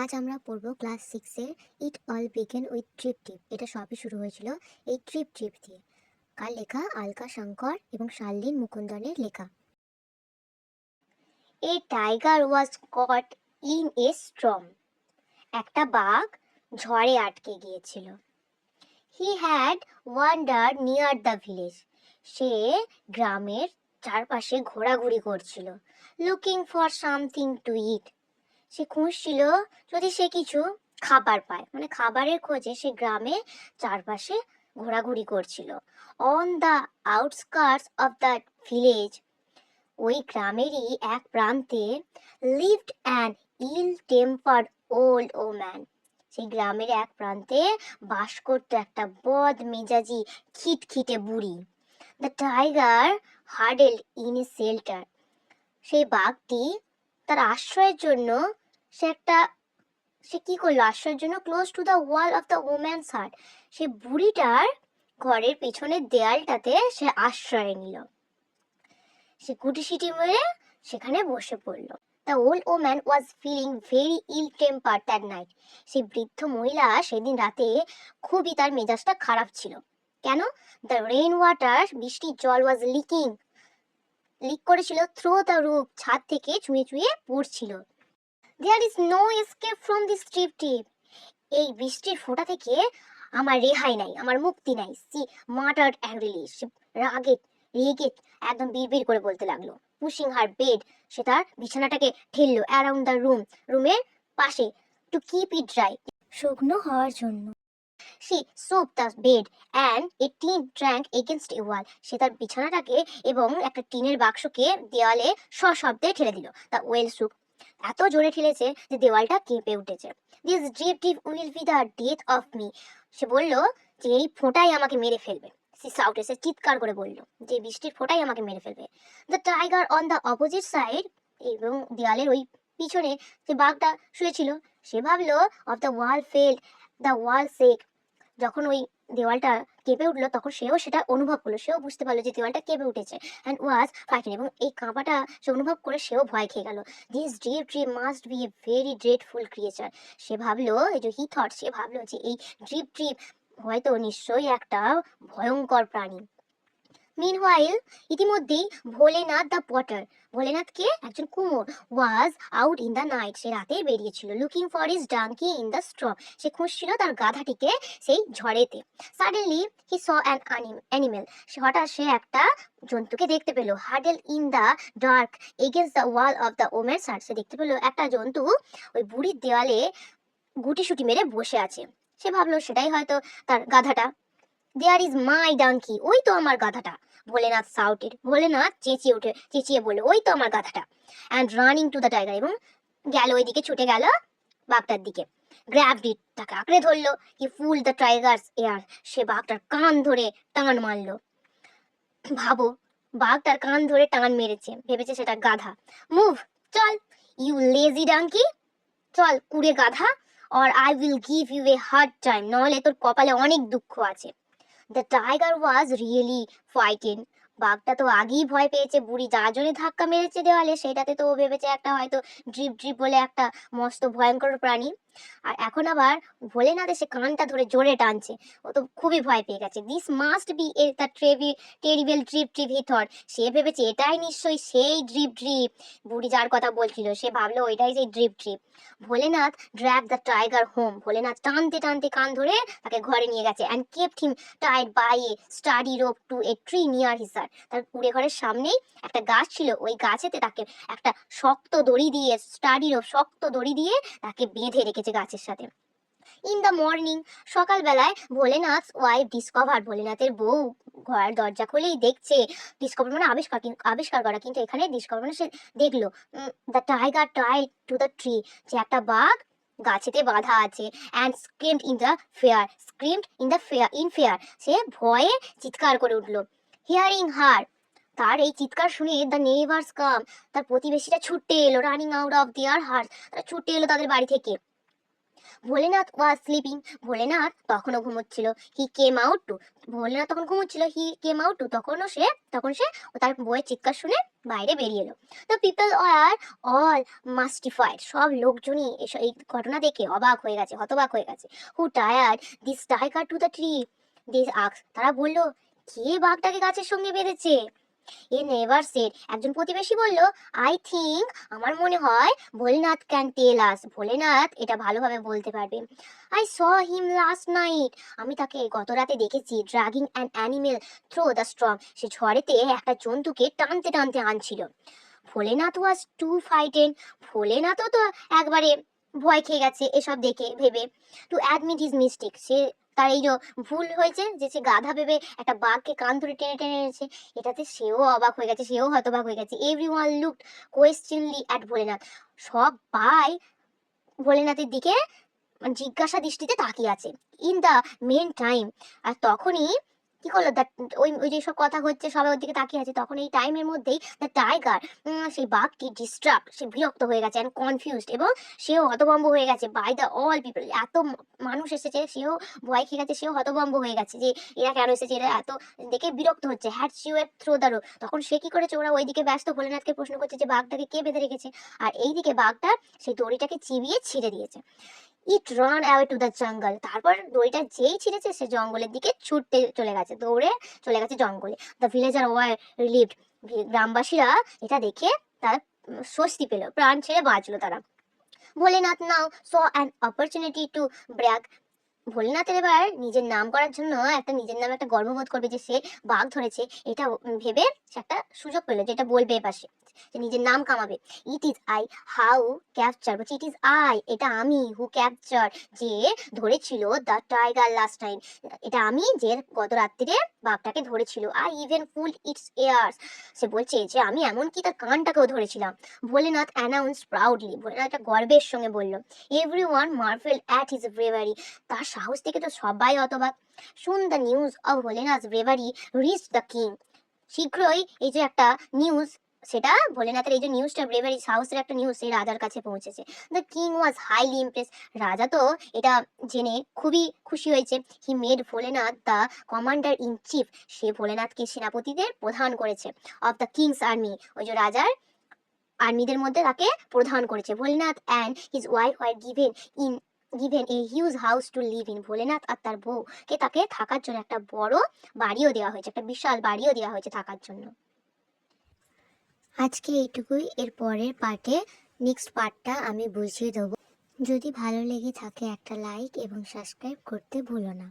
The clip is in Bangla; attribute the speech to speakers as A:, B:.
A: আজ আমরা পড়ব ক্লাস 6-এর it all began with trip trip. এটা সবই শুরু হয়েছিল এই ট্রিপ ট্রিপ দিয়ে। কার লেখা? আলকা শঙ্কর এবং শার্লিন মুকুন্দনের লেখা। A tiger was caught in a storm. একটা বাঘ ঝড়ে আটকে গিয়েছিল। He had wandered near the village. সে গ্রামের চারপাশে ঘোরাঘুরি করছিল। Looking for something to eat. সে খুঁজছিল যদি সে কিছু খাবার পায়, মানে খাবারের খোঁজে সে গ্রামে চারপাশে ঘোরাঘুরি করছিল। On the outskirts of the village, ওই গ্রামেরই এক প্রান্তে, lived an ill tempered old woman. সেই গ্রামের এক প্রান্তে বাস করতো একটা বদ মেজাজি খিটখিটে বুড়ি। The tiger huddled in a shelter. সেই বাঘটি তার আশ্রয়ের জন্য সে কি করলো? আশ্রয়ের জন্য close to the wall of the woman's hut. সে বুড়িটার ঘরের পেছনের দেয়ালটাতে সে আশ্রয় নিল। সে কুটিসিটি মেরে সেখানে বসে পড়ল। The old woman was feeling very ill tempered that night. সেই বৃদ্ধ মহিলা সেদিন রাতে খুবই তার মেজাজটা খারাপ ছিল। কেন? দ্য রেইন ওয়াটার, বৃষ্টির জল, ওয়াজ লিক করেছিল থ্রু দ্য রুফ, ছাদ থেকে চুঁয়ে চুঁয়ে পড়ছিল। There is no escape from this drip drip. এই বৃষ্টির ফোঁটা থেকে আমার রেহাই নাই, আমার মুক্তি নাই। She muttered angrily. রাগে রেগে একদম বিড়বিড় করে বলতে লাগলো। পুশিং হার বেড, সে তার বিছানাটাকে ঠেললো অ্যারাউন্ড দ্য রুমের পাশে, টু কিপ ইট ড্রাই, শুকনো হওয়ার জন্য। She shoved the bed and a tin trunk against a wall. সে তার বিছানাটাকে এবং একটা টিনের বাক্সকে দেওয়ালে সশব্দে ঠেলে দিল। দ্য ওয়েল শুক, এত জোরে ঠেলেছে যে দেওয়ালটা কেঁপে উঠেছে। This drip drip will be the death of me. সে বলল যে এই ফোঁটাই আমাকে মেরে ফেলবে। সে সাউটে, সে চিৎকার করে বলল যে বৃষ্টির ফোঁটাই আমাকে মেরে ফেলবে। The tiger on the opposite side, এবং দেওয়ালের ওই পিছনে যে বাঘটা শুয়েছিল, সে ভাবলো of the wall felled, the wall shake. যখন ওই দেওয়ালটা কেঁপে উঠলো তখন সেও সেটা অনুভব করলো, সেও বুঝতে পারলো যে দেওয়ালটা কেঁপে উঠেছে। অ্যান্ড ওয়াজ ফ্রাইটেন, এবং এই কাঁপাটা সে অনুভব করে সেও ভয় খেয়ে গেল। This drip drip must be a very dreadful creature. সে ভাবলো, এই যে হি থট, সে ভাবলো যে এই ড্রিপ ট্রিপ হয়তো নিশ্চয়ই একটা ভয়ঙ্কর প্রাণী। মিনওয়াইল, ইতিমধ্যেই ভোলেনাথ দ্য পটার, ভোলেনাথকে একজন কুমোর, was out in the night, সে রাতে বেরিয়েছিল। Looking for his donkey in the storm, সে খুঁজছিল তার গাধাটিকে সেই ঝড়েতে। Suddenly he saw an animal, হঠাৎ সে একটা জন্তুকে দেখতে পেল। হার্ডেল in the dark against the wall of the woman's hut, সে দেখতে পেল একটা জন্তু ওই বুড়ির দেওয়ালে গুটিসুটি মেরে বসে আছে। সে ভাবলো সেটাই হয়তো তার গাধাটা। দেয়ার ইজ মাই ডাঙ্কি, ওই তো আমার গাধাটা। ভোলেনাথ সাউটেড, ভোলেনাথ চেঁচিয়ে বলল, ওই তো আমার গাধাটা। And running to the tiger, এবং গেল ওইদিকে, ছুটে গেল বাঘটার দিকে। গ্র্যাবড ইট, তাকে আঁকড়ে ধরলো। হি ফুল দ্য টাইগার্স এয়ার, সে বাঘটার কান ধরে টান মারলো। ভাবো, বাঘটার কান ধরে টান মেরেছে, ভেবেছে সেটা গাধা। মুভ, চল, ইউ লেজি ডাঙ্কি, চল কুড়ে গাধা, or I will give you a hard time, নাহলে তোর কপালে অনেক দুঃখ আছে। The tiger was really frighten. বাঘটা তো আগেই ভয় পেয়েছে, বুড়ি যার জন্য ধাক্কা মেরেছে দেওয়ালে সেটাতে তো ও ভেবেছে একটা হয়তো ড্রিপ ড্রিপ বলে একটা মস্ত ভয়ঙ্কর প্রাণী। আর এখন আবার ভোলেনাথ এসে কানটা ধরে জোরে টানছে, ও তো খুবই ভয় পেয়ে গেছে। This must be a the terrible drip drip he thought, সে ভেবেছে এটাই নিশ্চয়ই সেই ড্রিপ ড্রিপ, বুড়ি যার কথা বলছিল সে ভাবলো ওইটাই সেই drip drip. Bholenath drag the tiger home, Bholenath টানতে টানতে কান ধরে তাকে ঘরে নিয়ে গেছে। And kept him tied by a sturdy rope to a tree near his hut, তার কুড়ে ঘরের সামনেই একটা গাছ ছিল, ওই গাছেতে তাকে একটা শক্ত দড়ি দিয়ে, স্টাডি রোপ, শক্ত দড়ি দিয়ে তাকে বেঁধে রেখেছে গাছের সাথে। ইন দ্য মর্নিং, সকালবেলায় ভোলেনাথ ওয়াইফ ডিসকভার, ভোলেনাথের বউ ঘরের দরজা খুলেই দেখছে, ডিসকভার মানে আবিষ্কার করা, কিন্তু এখানে ডিসকভার মানে সে দেখলো, the tiger tied to the tree, যে একটা বাঘ গাছেতে বাঁধা আছে। অ্যান্ড স্ক্রিমড ইন ফেয়ার, সে ভয়ে চিৎকার করে উঠলো। হিয়ারিং হার, তার এই চিৎকার শুনে দ্য নেইবার্স কাম, তার প্রতিবেশীরা ছুটে এলো। Running out of their house, তারা ছুটে এলো তাদের বাড়ি থেকে। ভোলেনাথ ওয়াজ স্লিপিং, ভোলেনাথ তখনও ঘুমোচ্ছিল। হি কেম আউট টু, ভোলেনাথ তখন ঘুমোচ্ছিল। হি কেম আউট টু, তখন সে তার বউয়ের চিৎকার শুনে বাইরে বেরিয়ে এলো। The people are all mystified, সব লোকজনই এই ঘটনা দেখে অবাক হয়ে গেছে, হতবাক হয়ে গেছে। হু টায়ার্ড this tiger to the tree, this ox, তারা বলল, কে বাঘটাকে গাছের সঙ্গে বেঁধেছে? এ নেভার সেড, একজন প্রতিবেশী বলল, আই থিঙ্ক, আমার মনে হয় Bholenath can tell us, Bholenath এটা ভালোভাবে বলতে পারবে। I saw him last night, আমি তাকে গত রাতে দেখেছি dragging an animal through the storm, সে ঝড়েতে একটা জন্তুকে টানতে টানতে আনছিল। ভোলেনাথ ওয়াজ টু ফাইটেন, ভোলেনাথও তো একবারে ভয় খেয়ে গেছে এসব দেখে ভেবে। টু অ্যাডমিট হিজ মিস্টেক, সে তার এই যে ভুল হয়েছে যে সে গাধা ভেবে একটা বাঘকে কান ধরে টেনে টেনে এনেছে, এটাতে সেও অবাক হয়ে গেছে, সেও হতবাক হয়ে গেছে। এভরিওয়ান লুকড কোয়েশ্চেনলি অ্যাট ভোলেনাথ, সবাই ভোলেনাথের দিকে জিজ্ঞাসা দৃষ্টিতে তাকিয়ে আছে। ইন দ্য মেন টাইম, আর তখনই কি করলো, ওই ওই যেসব কথা হচ্ছে সবাই ওর দিকে তাকিয়ে আছে, তখন এই টাইমের মধ্যেই দ্য টাইগার, সেই বাঘটি ডিস্টার্ব, সে বিরক্ত হয়ে গেছে অ্যান্ড কনফিউজড, এবং সেও হতভম্ব হয়ে গেছে বাই দ্য অল পিপল, এত মানুষ এসেছে, সেও ভয় খেয়ে গেছে, সেও হতভম্ব হয়ে গেছে যে এরা কেন এসেছে, এরা এত দেখে বিরক্ত হচ্ছে। Had sure throw the rope, তখন সে কি করেছে, ওরা ওইদিকে ব্যস্ত ভোলেনাথকে প্রশ্ন করছে যে বাঘটাকে কে বেঁধে রেখেছে, আর এইদিকে বাঘটা সেই দড়িটাকে চিবিয়ে ছিঁড়ে দিয়েছে। It ran away to the jungle, তারপর দড়িটা যেই ছিঁড়েছে সে জঙ্গলের দিকে ছুটতে চলে গেছে, দৌড়ে চলে গেছে জঙ্গলে। দ্য ভিলেজার ওয়ার রিলিভড, গ্রামবাসীরা এটা দেখে তার স্বস্তি পেল, প্রাণ ছেড়ে বাঁচলো তারা। Bholenath now saw an opportunity to brag, ভোলেনাথের এবার নিজের নাম করার জন্য নিজের নামে একটা গর্ববোধ করবে যে সে বাঘ ধরেছে, এটা ভেবে সে একটা সুযোগ পেলো যেটা বলবে এপাশে, সে নিজের নাম কামাবে। It is I how capture, বলছে ইট ইজ আই, এটা আমি, হু ক্যাপচার, যে ধরেছিল দ্য টাইগার লাস্ট টাইম, এটা আমি যে গত রাত্রিরে বাঘটাকে ধরেছিল। I even pulled its ears, সে বলছে যে আমি এমনকি তার কানটাকেও ধরেছিলাম। ভোলেনাথ অ্যানাউন্স প্রাউডলি, ভোলেনাথ একটা গর্বের সঙ্গে বলল। Everyone Marvel at his bravery, তার সাহস থেকে তো সবাই অতবাক। শুন the news of Bholenath bravery reach the king, শীঘ্রই এই যে একটা নিউজ, সেটা ভোলেনাথের এই যে নিউজটা, ব্রেভারি সাহসের একটা নিউজ, সেই রাজার কাছে পৌঁছেছে। The king was highly impress, রাজা তো এটা জেনে খুবই খুশি হয়েছে। He made Bholenath the commander in chief, সে ভোলেনাথকে সেনাপতিদের প্রধান করেছে। অফ দ্য কিংস আর্মি, ওই যে রাজার আর্মিদের মধ্যে তাকে প্রধান করেছে। Bholenath and his wife were given a huge house to live in, Bholenath আর তার বউকে তাকে থাকার জন্য একটা বড় বাড়িও দেওয়া হয়েছে, একটা বিশাল বাড়িও দেওয়া হয়েছে থাকার জন্য। আজকে এইটুকুই, এর পরের পার্টে, নেক্সট পার্টটা আমি বুঝিয়ে দেবো। যদি ভালো লেগে থাকে একটা লাইক এবং সাবস্ক্রাইব করতে ভুলো না।